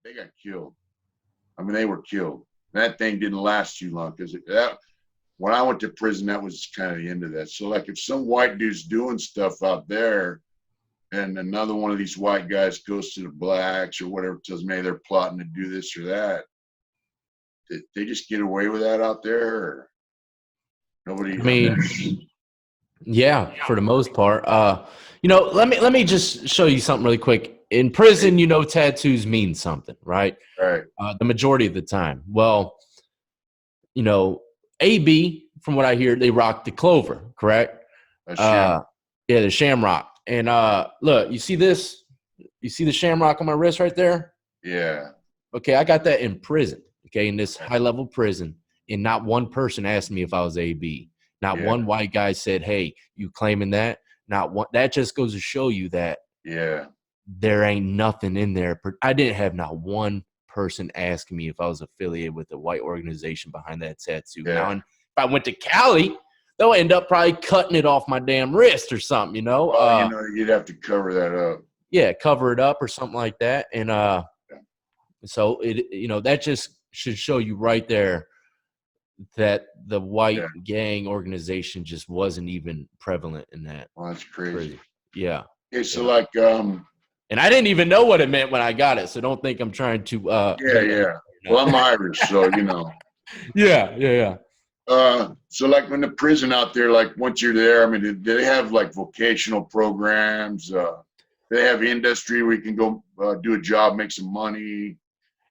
they got killed. I mean, they were killed. That thing didn't last too long because that when I went to prison, that was kind of the end of that. So, like, if some white dude's doing stuff out there, and another one of these white guys goes to the blacks or whatever, tells me they're plotting to do this or that, they just get away with that out there. Or nobody. I mean, yeah, for the most part. Let me just show you something really quick. In prison, tattoos mean something, right? Right. The majority of the time. Well, AB, from what I hear, they rock the clover, correct? Yeah, the shamrock. And look, you see this? You see the shamrock on my wrist right there? Yeah. Okay, I got that in prison. Okay, in this high level prison, and not one person asked me if I was AB. Not one white guy said, "Hey, you claiming that?" Not one. That just goes to show you that there ain't nothing in there. I didn't have not one person asking me if I was affiliated with the white organization behind that tattoo. Now, if I went to Cali, they'll end up probably cutting it off my damn wrist or something. Well, you'd have to cover that up. Yeah, cover it up or something like that, and so that just should show you right there that the white gang organization just wasn't even prevalent in that. Well, that's crazy. Yeah. Okay, so and I didn't even know what it meant when I got it, so don't think I'm trying to. Well, I'm Irish, so Yeah. So like when the prison out there, like once you're there, I mean, do they have like vocational programs? Do they have industry where you can go do a job, make some money?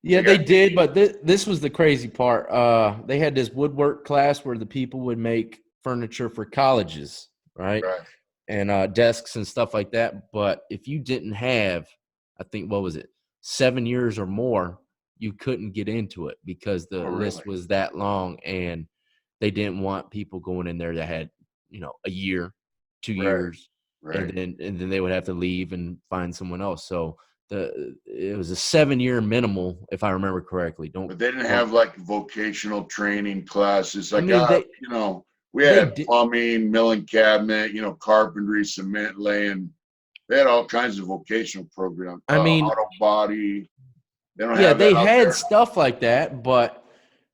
Yeah, they did, but this was the crazy part. They had this woodwork class where the people would make furniture for colleges, right? And desks and stuff like that. But if you didn't have, I think, what was it, 7 years or more, you couldn't get into it because the list was that long, and they didn't want people going in there that had, a year, 2 years, and then they would have to leave and find someone else. So it was a 7-year minimal, if I remember correctly. But they didn't have like vocational training classes. Like, we they had plumbing, milling cabinet, carpentry, cement laying. They had all kinds of vocational programs. Auto body. They don't have that they out had there. stuff like that, but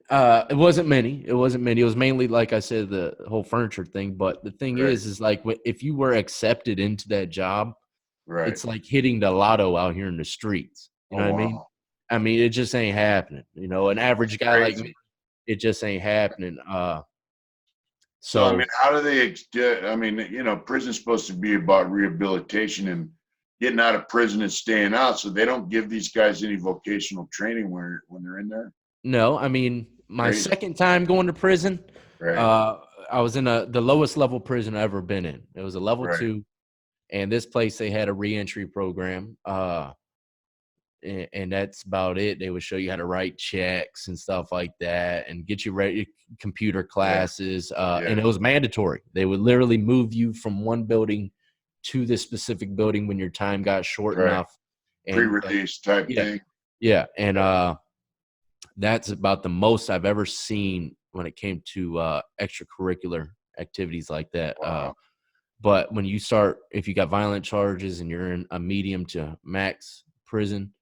it wasn't many. It was mainly, like I said, the whole furniture thing. But the thing is like if you were accepted into that job, it's like hitting the lotto out here in the streets. You know what I mean? I mean, it just ain't happening. An average guy like me, it just ain't happening. So I mean, how do they? I mean, prison's supposed to be about rehabilitation and getting out of prison and staying out. So they don't give these guys any vocational training when they're in there. No, I mean, my second time going to prison, I was in the lowest level prison I've ever been in. It was a level 2, and this place they had a reentry program. And that's about it. They would show you how to write checks and stuff like that and get you ready, computer classes. And it was mandatory. They would literally move you from one building to this specific building when your time got short enough. And, pre-release type thing. Yeah. And that's about the most I've ever seen when it came to extracurricular activities like that. But when you start, if you got violent charges and you're in a medium to max prison,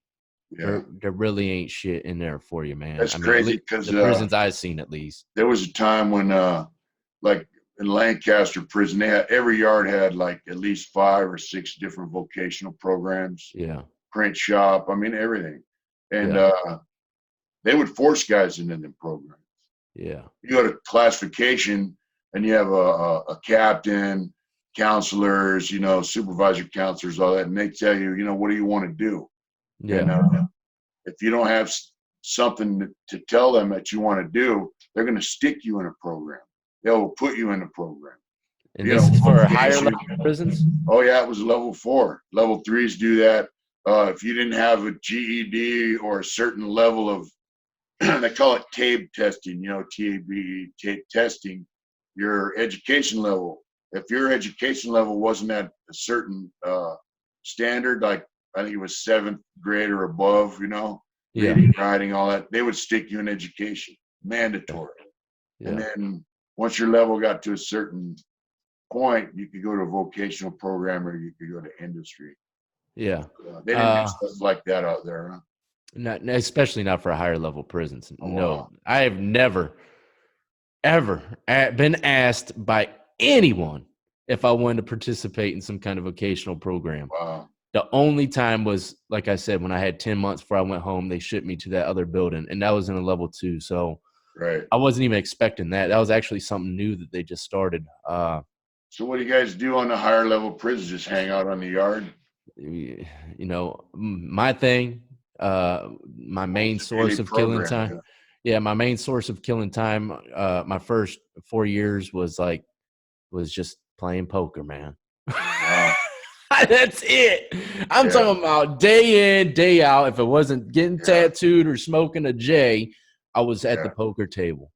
there really ain't shit in there for you, man. That's crazy because the prisons I've seen, at least. There was a time when, like in Lancaster prison, every yard had like at least 5 or 6 different vocational programs. Yeah, print shop. I mean, everything, and they would force guys into them programs. Yeah, you go to classification, and you have a captain, counselors, supervisor counselors, all that, and they tell you, what do you want to do? Yeah. And if you don't have something to tell them that you want to do, they're going to stick you in a program. They'll put you in a program. And this is for higher level prisons? Oh, yeah, it was level 4. Level 3s do that. If you didn't have a GED or a certain level of, they call it TABE testing, TABE, TABE testing, your education level. If your education level wasn't at a certain standard, like I think it was 7th grade or above, reading, writing, all that, they would stick you in education, mandatory. Yeah. And then once your level got to a certain point, you could go to a vocational program or you could go to industry. Yeah. They didn't do stuff like that out there, huh? Not especially not for a higher level prisons. Oh, No, wow. I have never ever been asked by anyone if I wanted to participate in some kind of vocational program. Wow. The only time was, like I said, when I had 10 months before I went home, they shipped me to that other building, and that was in a level 2. So Right. I wasn't even expecting that. That was actually something new that they just started. So what do you guys do on the higher level prisons? Just hang out on the yard? You know, my thing, my main What's the daily source of killing program? time. Yeah, my main source of killing time, my first 4 years was just playing poker, man. Wow. That's it. I'm Yeah. talking about day in, day out. If it wasn't getting Yeah. tattooed or smoking a J, I was at the Yeah. poker table.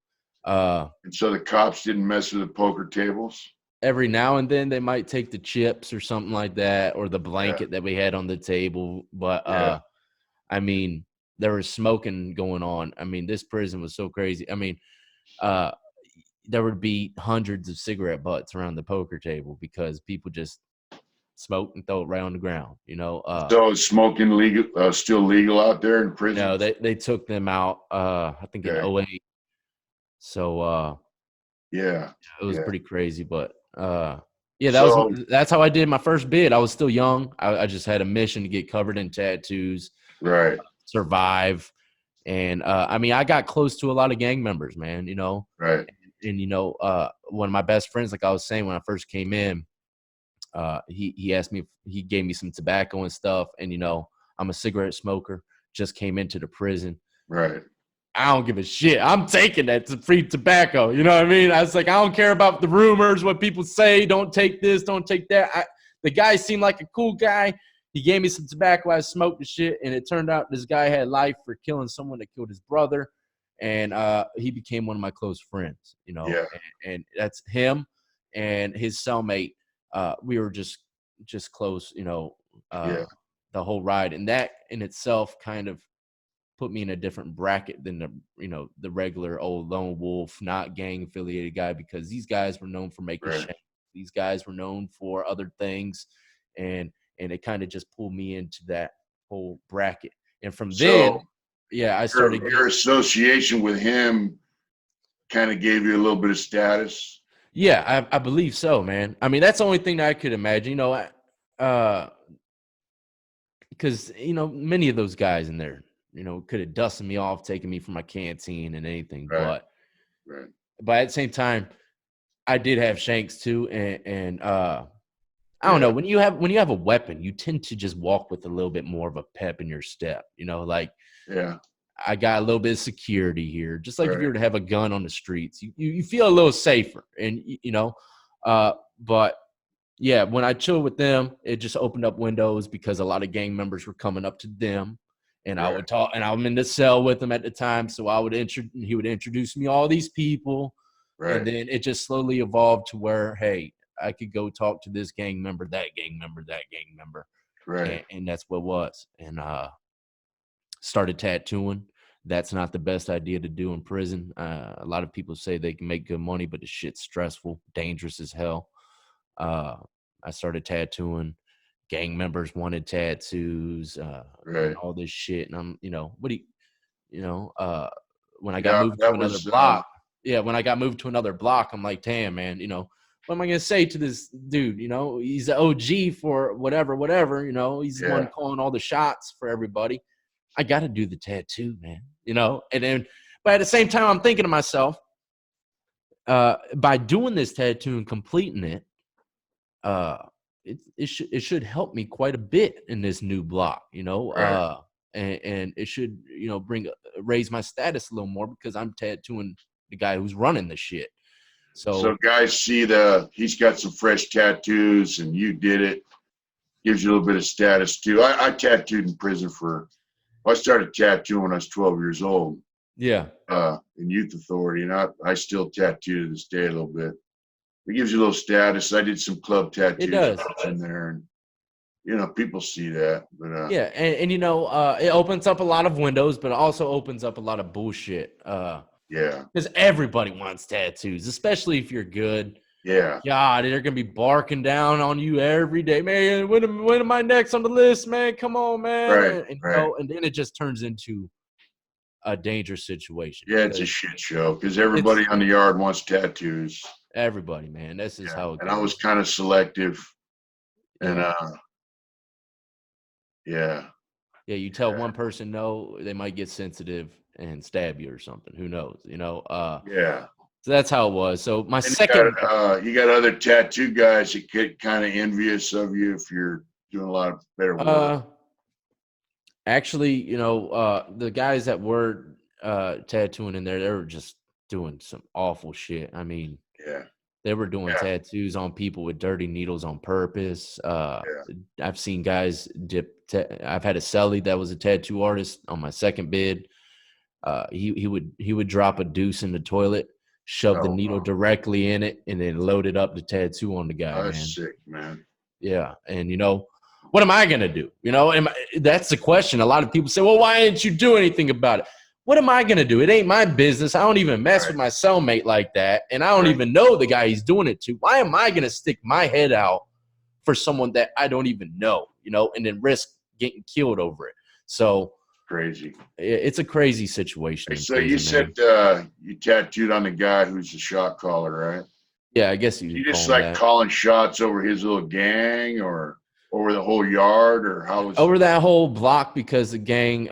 And so the cops didn't mess with the poker tables? Every now and then they might take the chips or something like that, or the Yeah. blanket that we had on the table. But Yeah. I mean, there was smoking going on. I mean, this prison was so crazy. I mean, uh, there would be hundreds of cigarette butts around the poker table because people just smoke and throw it right on the ground. So is smoking legal, still legal out there in No, prisons? they took them out. I think in Okay. '08. So Yeah. it was Yeah. pretty crazy. But yeah, So, that's how I did my first bid. I was still young. I just had a mission to get covered in tattoos, right. survive. And I mean, I got close to a lot of gang members, man, Right. and one of my best friends, like I was saying, when I first came in, he asked me, he gave me some tobacco and stuff. And, I'm a cigarette smoker, just came into the prison. Right. I don't give a shit. I'm taking that to free tobacco. You know what I mean? I was like, I don't care about the rumors, what people say. Don't take this, don't take that. The guy seemed like a cool guy. He gave me some tobacco. I smoked the shit, and it turned out this guy had life for killing someone that killed his brother, and he became one of my close friends. Yeah. And that's him and his cellmate. We were just close. Yeah. The whole ride, and that in itself kind of put me in a different bracket than the regular old lone wolf, not gang affiliated guy, because these guys were known for making Right. shanks. These guys were known for other things, and it kind of just pulled me into that whole bracket. And from then, So yeah, I your, started your getting. association with him kind of gave you a little bit of status? Yeah, I believe so, man. I mean, that's the only thing that I could imagine. Because many of those guys in there, could have dusted me off, taken me from my canteen and anything, Right. but Right. at the same time, I did have shanks too, and I don't Yeah. know, when you have a weapon, you tend to just walk with a little bit more of a pep in your step. Like Yeah. I got a little bit of security here, just like if you Right. were to have a gun on the streets, you feel a little safer, and but yeah, when I chilled with them, it just opened up windows because a lot of gang members were coming up to them, and I Right. would talk, and I'm in the cell with them at the time, so he would introduce me all these people, and Right. then it just slowly evolved to where, hey, I could go talk to this gang member, that gang member, that gang member, Right. and that's what it was, and started tattooing. That's not the best idea to do in prison. A lot of people say they can make good money, but the shit's stressful, dangerous as hell. Uh, I started tattooing. Gang members wanted tattoos, and Right. all this shit. And I'm, what do when I got Yeah. moved to That another was, block, yeah, when I got moved to another block, I'm like, damn, man, what am I gonna say to this dude? He's the OG for whatever. He's the one yeah. calling all the shots for everybody. I got to do the tattoo, man. And then, but at the same time, I'm thinking to myself, by doing this tattoo and completing it, uh, it should help me quite a bit in this new block, Right. And it should raise my status a little more because I'm tattooing the guy who's running the shit. So So guys see he's got some fresh tattoos and you did it. Gives you a little bit of status too. I tattooed in prison I started tattooing when I was 12 years old, yeah, in youth authority, and I still tattoo to this day a little bit. It gives you a little status. I did some club it tattoos does. when I was in there, and people see that. But Yeah, and it opens up a lot of windows, but it also opens up a lot of bullshit. yeah, Because everybody wants tattoos, especially if you're good. Yeah. God, they're gonna be barking down on you every day, man. When am I next on the list, man? Come on, man. Right. And Right. and then it just turns into a dangerous situation. Yeah, it's a Because shit show because everybody it's on the yard wants tattoos. everybody, man. This is Yeah. how it And I was goes. kind of selective. And Yeah. yeah. Yeah, you tell one person no, they might get sensitive and stab you or something. Who knows? Yeah. So that's how it was. So my And second you got other tattoo guys that get kind of envious of you if you're doing a lot of better work. actually, the guys that were tattooing in there, they were just doing some awful shit. I mean, Yeah. they were doing Yeah. tattoos on people with dirty needles on purpose. Yeah. I've seen guys I've had a cellie that was a tattoo artist on my second bid. He would drop a deuce in the toilet, shove the Oh, needle directly in it, and then load it up the tattoo on the guy, man. that's sick, man. Yeah, and what am I gonna do? That's the question. A lot of people say, "Well, why didn't you do anything about it?" What am I gonna do? It ain't my business. I don't even mess Right. with my cellmate like that, and I don't Right. even know the guy he's doing it to. Why am I gonna stick my head out for someone that I don't even know? And then risk getting killed over it. So Crazy. it's a crazy situation in So you prison, said man. you tattooed on the guy who's the shot caller, right? Yeah, I guess you You could just call him like that. calling shots over his little gang or over the whole yard, or how was Over that whole block, because the gang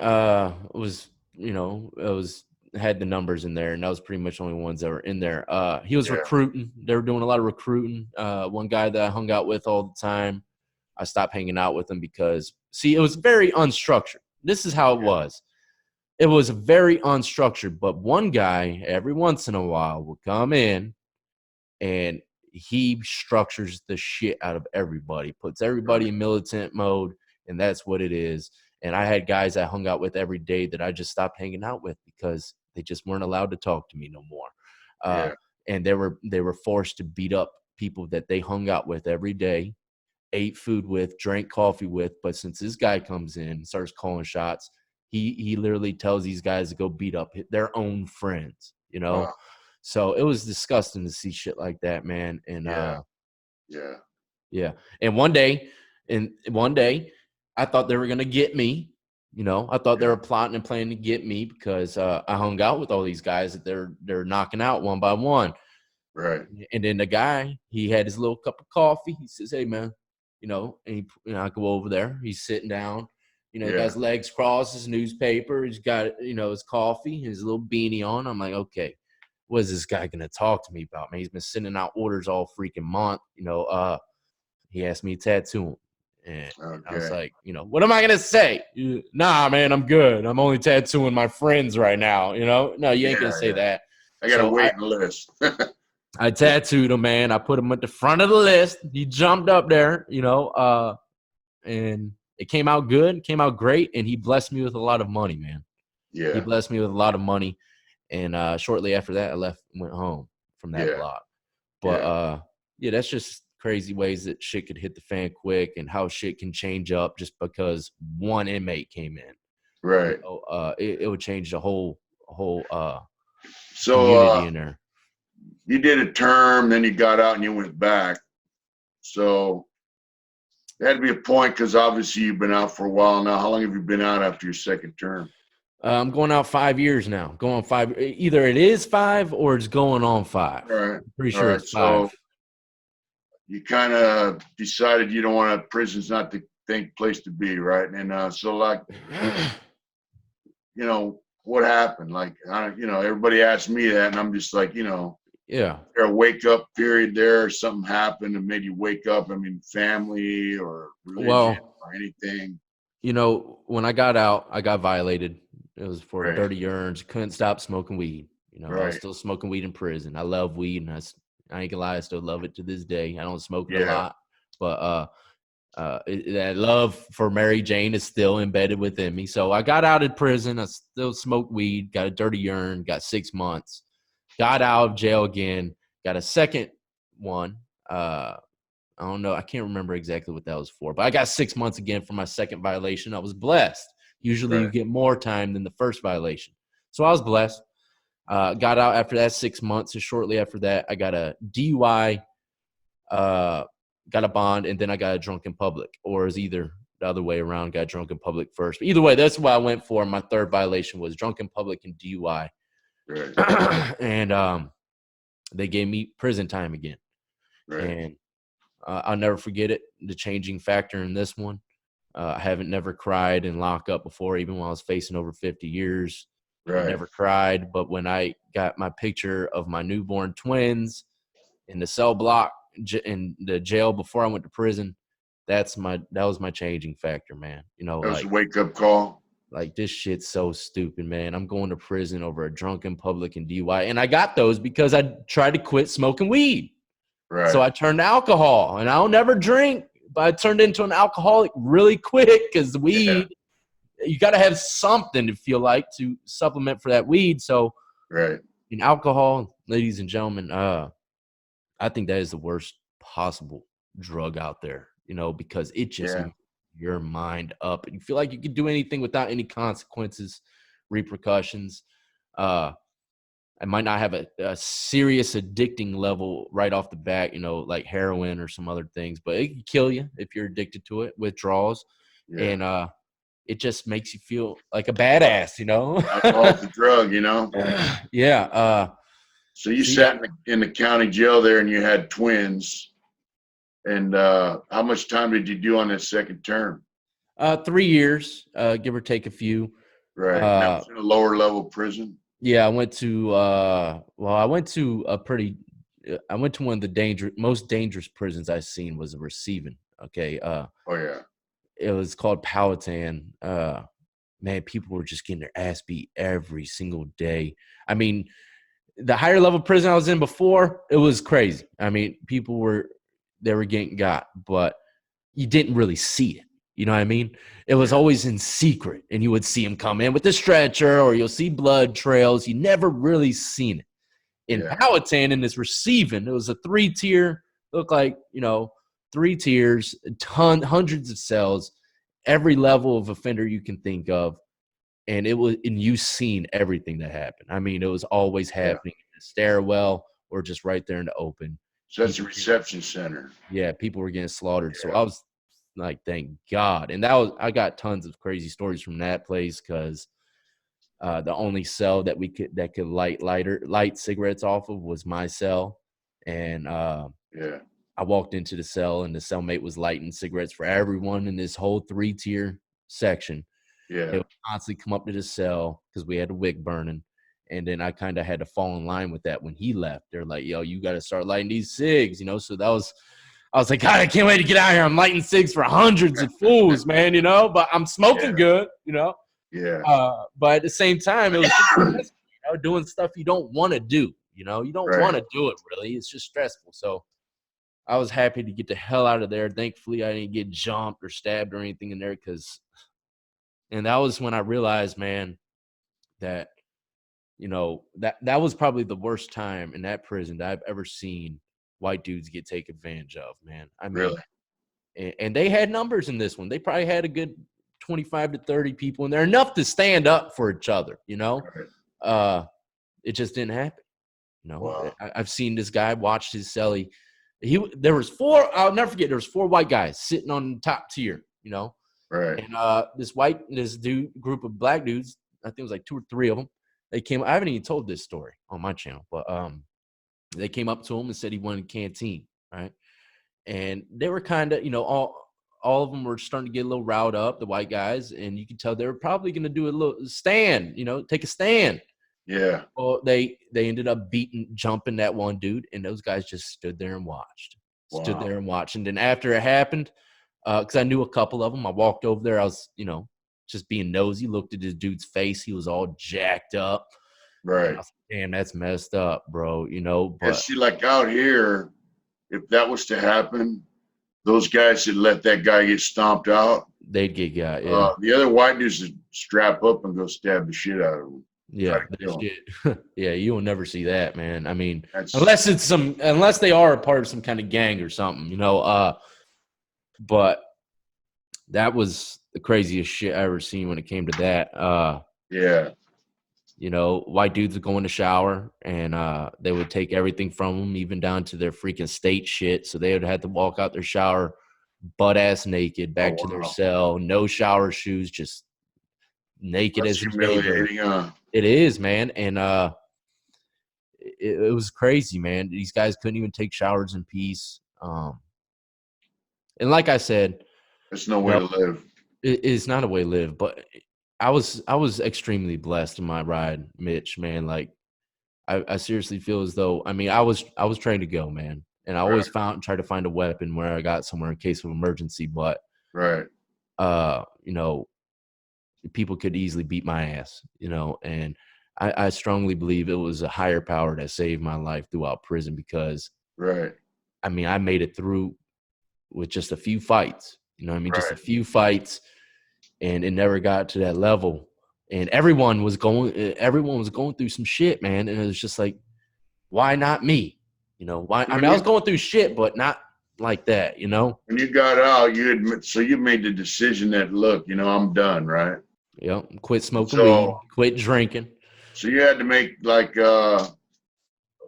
was, it was had the numbers in there, and that was pretty much the only ones that were in there. He was Yeah. recruiting. They were doing a lot of recruiting. One guy that I hung out with all the time, I stopped hanging out with him because, see, it was very unstructured. This is how it was. It was very unstructured, but one guy every once in a while would come in and he structures the shit out of everybody, puts everybody Right. in militant mode, and that's what it is. And I had guys I hung out with every day that I just stopped hanging out with because they just weren't allowed to talk to me no more. Uh, Yeah. and they were forced to beat up people that they hung out with every day, ate food with, drank coffee with. But since this guy comes in and starts calling shots, he literally tells these guys to go beat up their own friends. Wow. So it was disgusting to see shit like that, man. And Yeah. Yeah. yeah. And one day, I thought they were gonna get me. I thought they Yeah. were plotting and planning to get me because I hung out with all these guys that they're knocking out one by one. Right. And then the guy, he had his little cup of coffee. He says, "Hey, man," I go over there. He's sitting down. Got Yeah. his legs crossed, his newspaper. He's got his coffee, his little beanie on. I'm like, okay, what is this guy gonna talk to me about, man? He's been sending out orders all freaking month. He asked me to tattoo him. And I was Okay. like, what am I going to say? Nah, man, I'm good. I'm only tattooing my friends right now. No, you ain't going to Yeah. say Yeah. that. I got a So waiting list. I tattooed him, man. I put him at the front of the list. He jumped up there, and it came out good, came out great. And he blessed me with a lot of money, man. He Yeah. blessed me with a lot of money. And shortly after that, I left and went home from that Yeah. block. But Yeah. yeah, that's just crazy ways that shit could hit the fan quick and how shit can change up just because one inmate came in. Right. It would change the whole So community in there. you did a term, then you got out and you went back. So there had to be a point because obviously you've been out for a while now. How long have you been out after your second term? I'm going out 5 years now. Going on 5. Either it is 5 or it's going on 5. All right. I'm pretty All sure right. it's 5. So you kind of decided you don't want to, prison's not the place to be, right? And so like, what happened? Like, everybody asked me that, and I'm just like, Yeah. there a wake up period there? Something happened and made you wake up? I mean, family or religion Well, or anything? when I got out, I got violated. It was for Right. dirty urns. Couldn't stop smoking weed. I was Right. still smoking weed in prison. I love weed, and I ain't gonna lie, I still love it to this day. I don't smoke it a Yeah. lot, but that love for Mary Jane is still embedded within me. So I got out of prison. I still smoked weed. Got a dirty urn. Got 6 months. Got out of jail again. Got a second one. I don't know. I can't remember exactly what that was for, but I got 6 months again for my second violation. I was blessed. Usually you Right. get more time than the first violation. So I was blessed. Got out after that 6 months. And shortly after that, I got a DUI got a bond, and then I got a drunk in public, or is either the other way around, got drunk in public first. But either way, that's what I went for. My third violation was drunk in public and DUI. Right. And they gave me prison time again. Right. And I'll never forget it, the changing factor in this one. I haven't never cried in lockup before, even when I was facing over 50 years. Right. I never cried. But when I got my picture of my newborn twins in the cell block in the jail before I went to prison, that was my changing factor, man. You know, that was a wake up call. Like, this shit's so stupid, man. I'm going to prison over a drunk in public and DUI. And I got those because I tried to quit smoking weed. Right. So I turned to alcohol, and I'll never drink, but I turned into an alcoholic really quick because weed, you got to have something to feel like to supplement for that weed. So right. In alcohol, ladies and gentlemen, I think that is the worst possible drug out there, you know, because it just messes your mind up, and you feel like you can do anything without any consequences, repercussions. I might not have a serious addicting level right off the bat, you know, like heroin or some other things, but it can kill you if you're addicted to it, withdrawals. And it just makes you feel like a badass, you know? Alcohol's the drug, you know? Yeah. So you sat in the county jail there and you had twins. And how much time did you do on that second term? 3 years, give or take a few. Right. That was in a lower level prison? Yeah, I went to I went to one of the most dangerous prisons I've seen was a receiving. Okay. It was called Powhatan. Man, people were just getting their ass beat every single day. I mean, the higher level prison I was in before, it was crazy. I mean, they were getting got, but you didn't really see it. You know what I mean? It was always in secret, and you would see him come in with the stretcher, or you'll see blood trails. You never really seen it. In Powhatan, in this receiving, it was a 3-tier, looked like, you know, 3 tiers, hundreds of cells, every level of offender you can think of. And you seen everything that happened. I mean, it was always happening in the stairwell or just right there in the open. So that's a reception center. Yeah, people were getting slaughtered. So I was like, thank God. And I got tons of crazy stories from that place because the only cell that could light cigarettes off of was my cell. And I walked into the cell, and the cellmate was lighting cigarettes for everyone in this whole 3-tier section. They would constantly come up to the cell because we had a wick burning. And then I kind of had to fall in line with that when he left. They're like, yo, you got to start lighting these cigs, you know? So I was like, God, I can't wait to get out here. I'm lighting cigs for hundreds of fools, man, you know? But I'm smoking good, you know? Yeah. But at the same time, it was just, you know, doing stuff you don't want to do, you know? You don't want to do it, really. It's just stressful. So I was happy to get the hell out of there. Thankfully, I didn't get jumped or stabbed or anything in there and that was when I realized, man, that, you know, that was probably the worst time in that prison that I've ever seen white dudes get taken advantage of, man. I mean, and they had numbers in this one. They probably had a good 25 to 30 people in there, enough to stand up for each other, you know? It just didn't happen. You know, I've seen this guy watch his cellie. There was 4, I'll never forget, there was 4 white guys sitting on the top tier, you know? Right. And this group of black dudes, I think it was like 2 or 3 of them, they came. I haven't even told this story on my channel, but they came up to him and said he wanted canteen, right? And they were kind of, you know, all of them were starting to get a little riled up, the white guys, and you could tell they were probably going to do a little stand, you know, take a stand. Yeah. Well, they ended up jumping that one dude, and those guys just stood there and watched. And then after it happened, because I knew a couple of them, I walked over there. I was, you know, just being nosy, looked at this dude's face. He was all jacked up. Right. I was like, damn, that's messed up, bro, you know. But see, like out here, if that was to happen, those guys that let that guy get stomped out, they'd get got. Yeah. The other white dudes would strap up and go stab the shit out of them. Yeah, yeah, you will never see that, man. I mean, unless they are a part of some kind of gang or something, you know. But that was the craziest shit I ever seen when it came to that. You know, white dudes would go in the shower and they would take everything from them, even down to their freaking state shit. So they would have to walk out their shower butt ass naked Oh, back to their wow. cell, no shower shoes, just naked That's as a jaybird. humiliating, huh? It is, man. And it was crazy, man. These guys couldn't even take showers in peace. And like I said, That's no you way know, to live. it's not a way to live, but I was extremely blessed in my ride, Mitch, man. Like I seriously feel as though, I mean, I was trained to go, man. And I always Right, try to find a weapon where I got somewhere in case of emergency. But right, you know, people could easily beat my ass, you know, and I strongly believe it was a higher power that saved my life throughout prison because right, I mean I made it through with just a few fights, you know what I mean? Just a right. few fights, and it never got to that level. And everyone was going through some shit, man. And it was just like, why not me? You know, why? I When mean, I was you going through shit, but not like that, you know? when you got out, you admit, so you made the decision that, look, I'm done, right? Yep. Quit smoking So weed, quit drinking. so you had to make like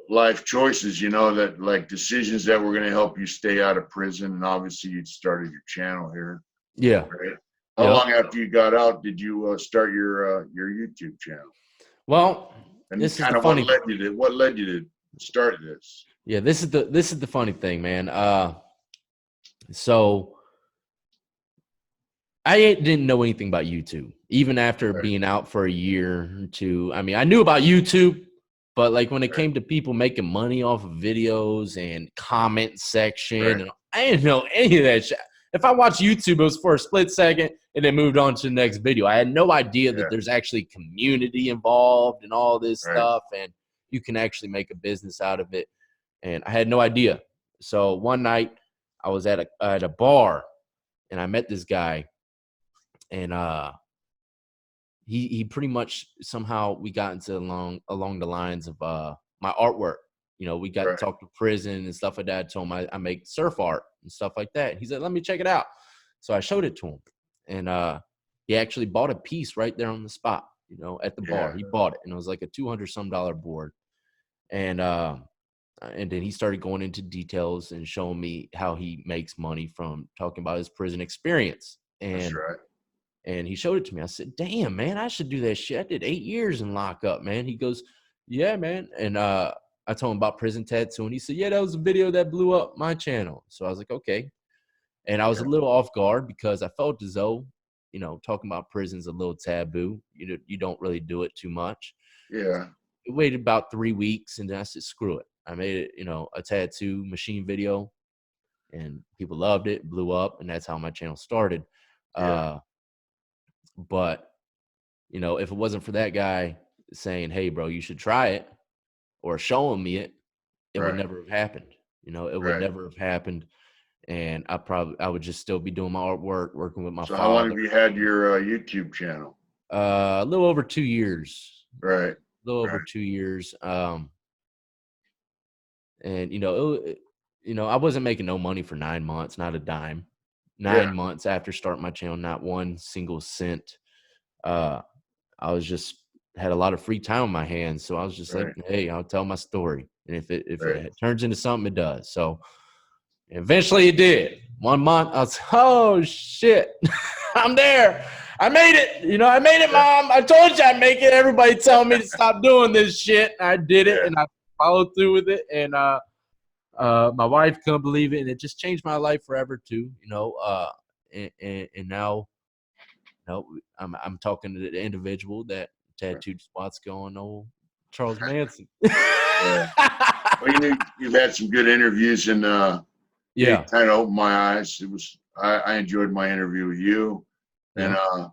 life choices, that like decisions that were going to help you stay out of prison. And obviously, you started your channel here, Yeah. right? How Yep. long after you got out did you start your YouTube channel? Well, And this is the kind of what funny. led you to start this? Yeah, this is the funny thing, man. So I didn't know anything about YouTube, even after Right, being out for a year or two. I mean, I knew about YouTube, but like when it right, came to people making money off of videos and comment section, right. and I didn't know any of that shit. If I watched YouTube, it was for a split second and then moved on to the next video. I had no idea that Yeah, there's actually community involved and all this right. stuff, and you can actually make a business out of it. And I had no idea. So one night I was at a bar and I met this guy, and he pretty much somehow we got into along the lines of my artwork. You know, we got to Right. talk to prison and stuff like that. I told him I make surf art and stuff like that. He said, "Let me check it out." So I showed it to him, and he actually bought a piece right there on the spot. You know, at the bar, Yeah, he bought it, and it was like a $200 board. And then he started going into details and showing me how he makes money from talking about his prison experience. that's right. And he showed it to me. I said, "Damn, man, I should do that shit. I did 8 years in lockup, man." He goes, "Yeah, man." And I told him about prison tattoo, and he said, "Yeah, that was a video that blew up my channel." So I was like, "Okay." And I was Yeah, a little off guard because I felt as though, you know, talking about prison's a little taboo. You don't really do it too much. yeah, It waited about 3 weeks, and then I said, "Screw it." I made it, you know, a tattoo machine video, and people loved it, blew up, and that's how my channel started. yeah. Uh, but you know, if it wasn't for that guy saying, "Hey, bro, you should try it," or showing me it, it would Right, never have happened. You know, it would right. never have happened, and I would just still be doing my artwork, working with my So how long father. have you had your YouTube channel? A little over 2 years, Right, a little over right, 2 years. And you know, I wasn't making no money for 9 months, not a dime. yeah, 9 months after starting my channel, not one single cent. Uh, I was just had a lot of free time on my hands, so I was just like, right, "Hey, I'll tell my story, and if right. it turns into something, it does." So eventually, it did. 1 month, I was, "Oh shit, I'm there! I made it! You know, I made it, Yeah, Mom! I told you I'd make it. Everybody telling me to stop doing this shit. I did it, yeah, and I followed through with it, and my wife couldn't believe it, and it just changed my life forever too. You know, and now, you know, I'm talking to the individual that tattooed spots going old Charles Manson. yeah. Well, you've had some good interviews, and it Yeah, kind of opened my eyes. I enjoyed my interview with you, and yeah,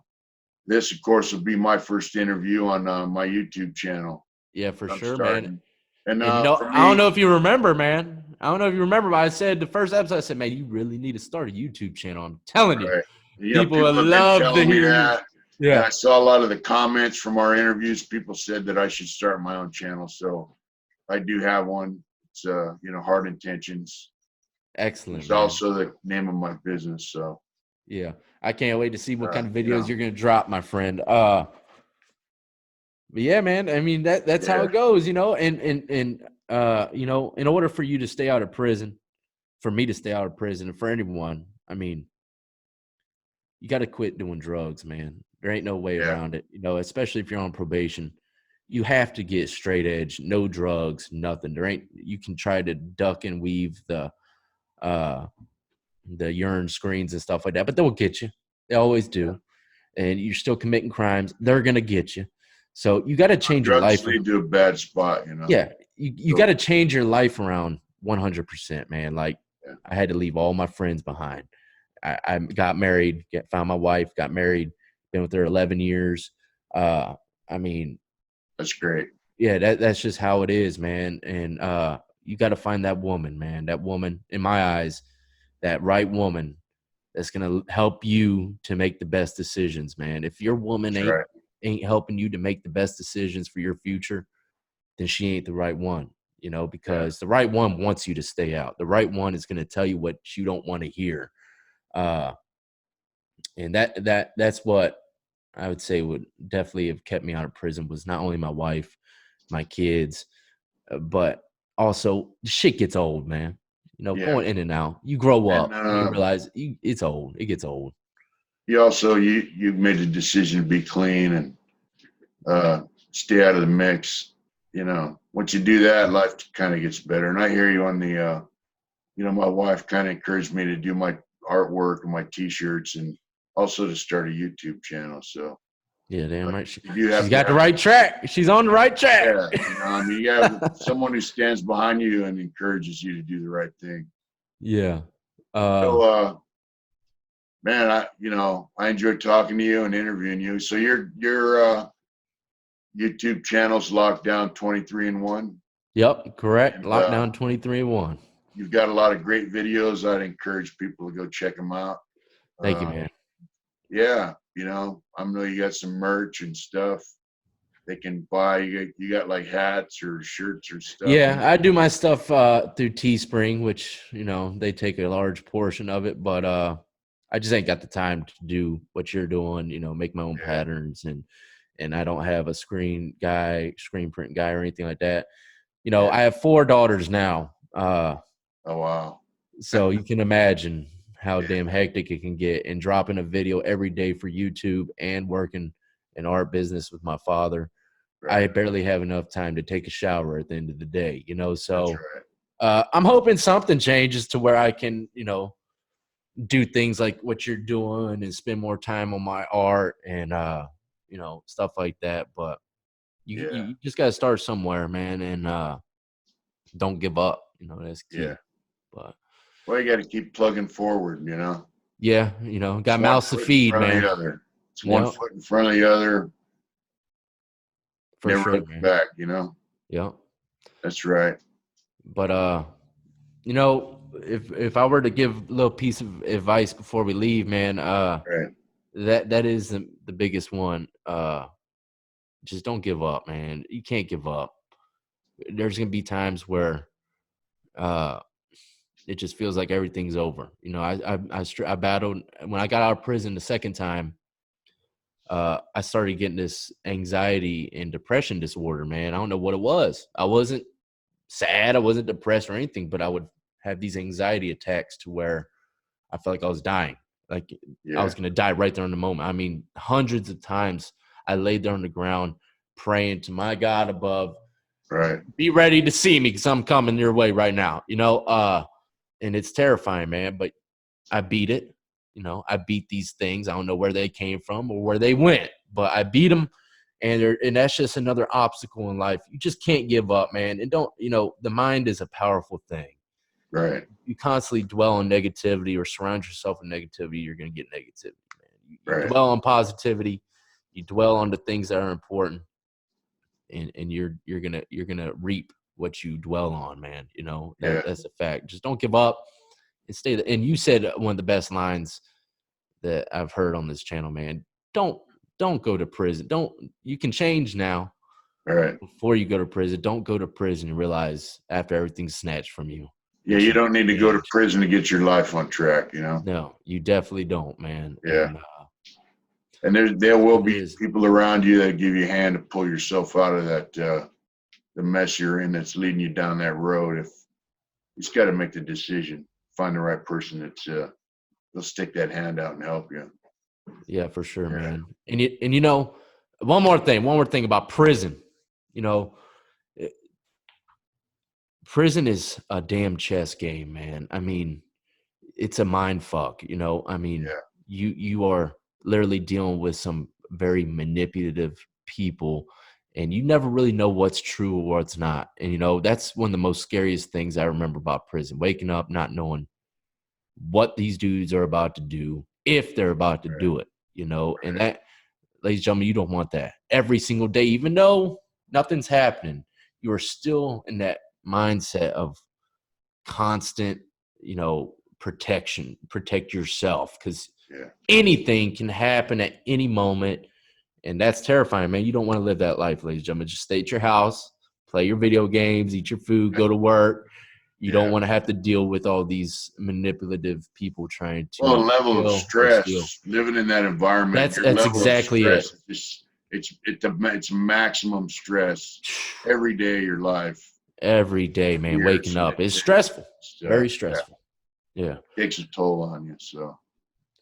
this, of course, will be my first interview on my YouTube channel. yeah, for I'm sure, man. starting, and And no, for I don't me, know if you remember, man. I don't know if you remember, but I said the first episode, I said, "Man, you really need to start a YouTube channel." I'm telling you, right? people would People have been love to telling me hear you. that, and Yeah, I saw a lot of the comments from our interviews. People said that I should start my own channel, so I do have one. It's Hard Intentions. excellent, It's man. also the name of my business. So Yeah, I can't wait to see what kind of you videos know, you're gonna drop, my friend. But yeah, man. I mean that's how it goes, you know. And you know, in order for you to stay out of prison, for me to stay out of prison, and for anyone, I mean, you got to quit doing drugs, man. There ain't no way Yeah. around it, you know. Especially if you're on probation, you have to get straight edge, no drugs, nothing. There ain't. You can try to duck and weave uh the urine screens and stuff like that, but they'll get you. They always Yeah. do. And you're still committing crimes, they're gonna get you. So you got to change your Drugs life. lead to a bad spot, you know. Yeah, you So, got to change your life around 100%, man. Like yeah, I had to leave all my friends behind. I got married, found my wife, got married, been with her 11 years. Uh, I mean, that's great. yeah, that's just how it is, man. And you got to find that woman, man. That woman, in my eyes, that right woman that's gonna help you to make the best decisions, man. If your woman That's right. ain't helping you to make the best decisions for your future, then she ain't the right one, you know, Yeah. because the right one wants you to stay out. The right one is going to tell you what you don't want to hear. Uh, and that's what I would say would definitely have kept me out of prison was not only my wife, my kids, but also shit gets old, man. You know, Yeah. going in and out, you grow And up and you realize it's old. It gets old. you also you made the decision to be clean and stay out of the mix. You know, once you do that, life kind of gets better. And I hear you on the you know, my wife kind of encouraged me to do my artwork and my T-shirts, and also to start a YouTube channel. So Yeah, damn right. you do She's have to got the have, right track. She's on the right track. yeah, you know, I mean, you have someone who stands behind you and encourages you to do the right thing. Yeah. So, man, you know, I enjoyed talking to you and interviewing you. So your YouTube channel's Lockdown23and1, Yep, correct. and Lockdown 23-1. you've got a lot of great videos. I'd encourage people to go check them out. Thank you, Uh, man. yeah, you know, I know you got some merch and stuff they can buy. You got like hats or shirts or stuff. Yeah, I do my stuff through Teespring, which, you know, they take a large portion of it, but I just ain't got the time to do what you're doing, you know, make my own Yeah. patterns and I don't have a screen print guy or anything like that. You know, Yeah. I have 4 daughters now. Oh wow. So you can imagine how Yeah. damn hectic it can get and dropping a video every day for YouTube and working an art business with my father. Right. I barely have enough time to take a shower at the end of the day, you know. That's So right. I'm hoping something changes to where I can, you know, do things like what you're doing and spend more time on my art and you know, stuff like that. But Yeah. you just gotta start somewhere, man, and don't give up. You know, that's Yeah. key. But Well, you got to keep plugging forward, you know. yeah, you know, It's got one mouths to foot in feed, front of man. the other. It's one Yep, foot in front of the other. for Never sure, looking man. back, you know. Yep. That's right. But you know, if I were to give a little piece of advice before we leave, man, Right. that is the biggest one. Just don't give up, man. You can't give up. There's gonna be times where uh it just feels like everything's over. You know, I battled when I got out of prison the second time. I started getting this anxiety and depression disorder, man. I don't know what it was. I wasn't sad, I wasn't depressed or anything, but I would have these anxiety attacks to where I felt like I was dying. Like I Yeah. was gonna die right there in the moment. I mean, hundreds of times I laid there on the ground praying to my God above, Right. be ready to see me because I'm coming your way right now. You know, and it's terrifying, man. But I beat it. You know, I beat these things. I don't know where they came from or where they went, but I beat them. And that's just another obstacle in life. You just can't give up, man. And don't, you know, the mind is a powerful thing. Right. You constantly dwell on negativity or surround yourself with negativity, you're going to get negativity, man. You Right. dwell on positivity, you dwell on the things that are important, and you're gonna reap what you dwell on, man. You know, Yeah. that's a fact. Just don't give up and stay. And you said one of the best lines that I've heard on this channel, man. Don't don't go to prison. Don't You can change now Right. before you go to prison. Don't go to prison and realize after everything's snatched from you Yeah. that You you don't need to go to changed. prison to get your life on track, you know. No, you definitely don't, man. Yeah. And And there will be people around you that give you a hand to pull yourself out of that the mess you're in that's leading you down that road. If you just got to make the decision, find the right person that's they'll stick that hand out and help you. Yeah, for sure, man. And you know, one more thing about prison. You know, prison is a damn chess game, man. I mean, it's a mind fuck, you know. I mean, you are literally dealing with some very manipulative people, and you never really know what's true or what's not. And you know, that's one of the most scariest things I remember about prison, waking up not knowing what these dudes are about to do, if they're about to do it, you know. And that, ladies and gentlemen, you don't want that every single day. Even though nothing's happening, you are still in that mindset of constant, you know, protection. Protect yourself, because anything can happen at any moment, and that's terrifying, man. You don't want to live that life, ladies and gentlemen. Just stay at your house, play your video games, eat your food, go to work. You don't want to have to deal with all these manipulative people trying to. Well, a level of stress, living in that environment. That's exactly it. It's maximum stress every day of your life. Every day, man. Waking up is stressful. Very stressful. Yeah. Takes a toll on you. So.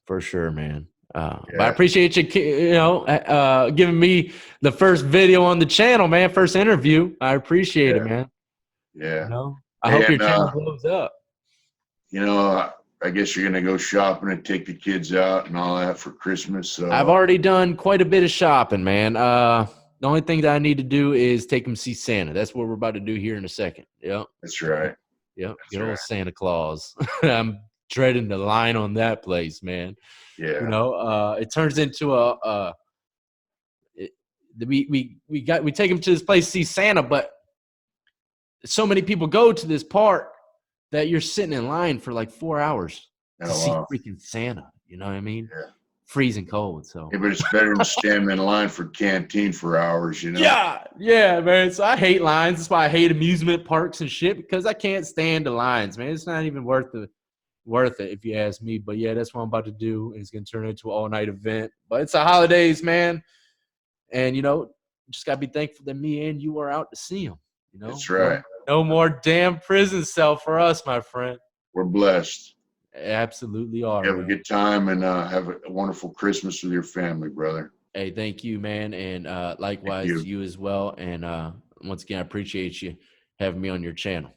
For sure, man. But I appreciate you, you know, giving me the first video on the channel, man. First interview. I appreciate it, man. Yeah. You know, I hope your channel blows up. You know, I guess you're gonna go shopping and take the kids out and all that for Christmas. So I've already done quite a bit of shopping, man. The only thing that I need to do is take them see Santa. That's what we're about to do here in a second. Yep. That's right. Yep. Good old Santa Claus. I'm dreading the line on that place, man. Yeah. You know, it turns into we take him to this place to see Santa, but so many people go to this park that you're sitting in line for like 4 hours to see freaking Santa. You know what I mean? Yeah. Freezing cold. So but it's better than standing in line for canteen for hours, you know? Yeah, man. So I hate lines. That's why I hate amusement parks and shit, because I can't stand the lines, man. It's not even worth it if you ask me. But yeah, that's what I'm about to do. It's gonna turn into an all-night event. But it's the holidays, man. And you know, just gotta be thankful that me and you are out to see them. You know, that's right. No more damn prison cell for us, my friend. We're blessed. Absolutely are. Have a good time and have a wonderful Christmas with your family, brother. Hey, thank you, man. And likewise you as well. And once again, I appreciate you having me on your channel.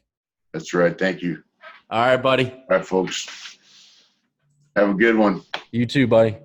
That's right. Thank you. All right, buddy. All right, folks. Have a good one. You too, buddy.